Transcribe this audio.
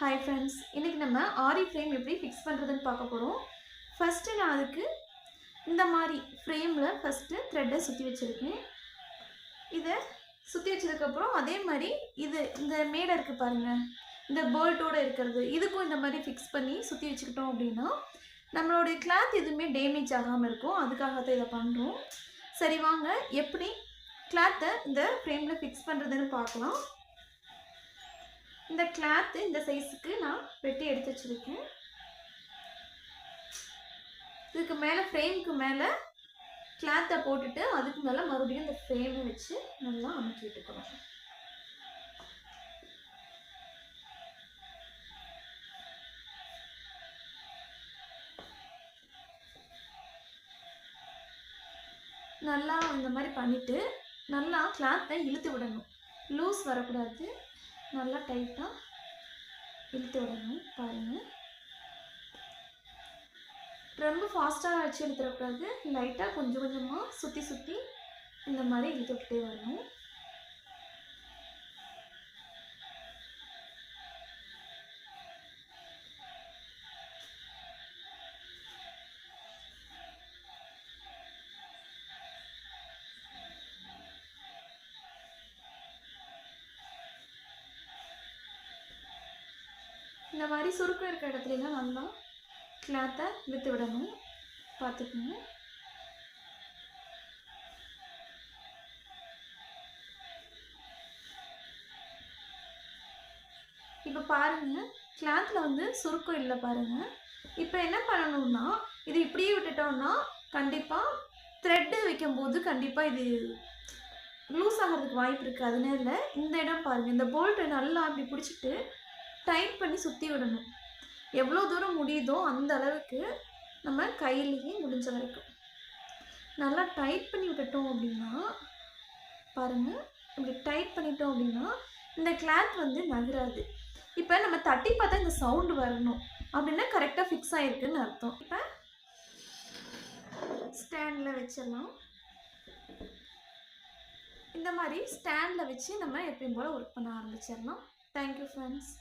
Hi friends, இன்னைக்கு நம்ம ஆரி frame எப்படி ஃபிக்ஸ் பண்ணுறதுன்னு பார்க்க போகிறோம். ஃபஸ்ட்டு நான் அதுக்கு இந்த மாதிரி ஃப்ரேமில் ஃபஸ்ட்டு த்ரெட்டை சுற்றி வச்சுருக்கேன். இதை சுற்றி வச்சதுக்கப்புறம் அதே மாதிரி இந்த மேடை இருக்குது பாருங்கள், இந்த போல்ட்டோடு இருக்கிறது, இதுக்கும் இந்த மாதிரி ஃபிக்ஸ் பண்ணி சுற்றி வச்சுக்கிட்டோம் அப்படின்னா நம்மளுடைய கிளாத் எதுவுமே டேமேஜ் ஆகாமல் இருக்கும். அதுக்காக தான் இதை பண்ணுறோம். சரி வாங்க எப்படி கிளாத்தை இந்த ஃப்ரேமில் ஃபிக்ஸ் பண்ணுறதுன்னு பார்க்கலாம். இந்த கிளாத் இந்த சைஸுக்கு நான் வெட்டி எடுத்து வச்சிருக்கேன். இதுக்கு மேலே ஃப்ரேமுக்கு மேலே கிளாத்தை போட்டுட்டு அதுக்கு மேலே மறுபடியும் இந்த ஃப்ரேமை வச்சு நல்லா அமுக்கி விட்டுக்கணும். நல்லா இந்த மாதிரி பண்ணிட்டு நல்லா கிளாத்தை இழுத்து விடணும். லூஸ் வரக்கூடாது, நல்லா டைட்டாக இழுத்து விடணும். பாருங்கள், ரொம்ப ஃபாஸ்ட்டாக வச்சு இழுத்துடக்கூடாது, லைட்டாக கொஞ்சம் கொஞ்சமாக சுற்றி சுற்றி இந்த மாதிரி இழுத்து விட்டுட்டே வரணும். இந்த மாதிரி சுருக்கம் இருக்கிற இடத்துலலாம் நல்லா கிளாத்தை இழுத்து விடணும். பார்த்துக்கோங்க. இப்போ பாருங்கள், கிளாத்தில் சுருக்கம் இல்லை பாருங்கள். இப்போ என்ன பண்ணணும்னா, இது இப்படியே விட்டுட்டோம்னா கண்டிப்பாக த்ரெட்டு வைக்கும்போது கண்டிப்பாக இது லூஸ் ஆகிறதுக்கு வாய்ப்பு இருக்குது. அதனால இந்த இடம் பாருங்கள், இந்த போல்ட்டை நல்லா அப்படி பிடிச்சிட்டு டைட் பண்ணி சுற்றி விடணும். எவ்வளோ தூரம் முடியுதோ அந்த அளவுக்கு நம்ம கையிலேயே முடிஞ்ச வரைக்கும் நல்லா டைட் பண்ணி விட்டுட்டோம் அப்படின்னா பாருங்கள், இப்படி டைட் பண்ணிட்டோம் அப்படின்னா இந்த கிளாத் நகராது. இப்போ நம்ம தட்டி பார்த்தா இந்த சவுண்டு வரணும் அப்படின்னா கரெக்டாக ஃபிக்ஸ் ஆகிருக்குன்னு அர்த்தம். இப்போ ஸ்டாண்டில் வச்சிடலாம். இந்த மாதிரி ஸ்டாண்டில் வச்சு நம்ம எப்பயும் போல் ஒர்க் பண்ண ஆரம்பிச்சிடலாம். Thank you friends.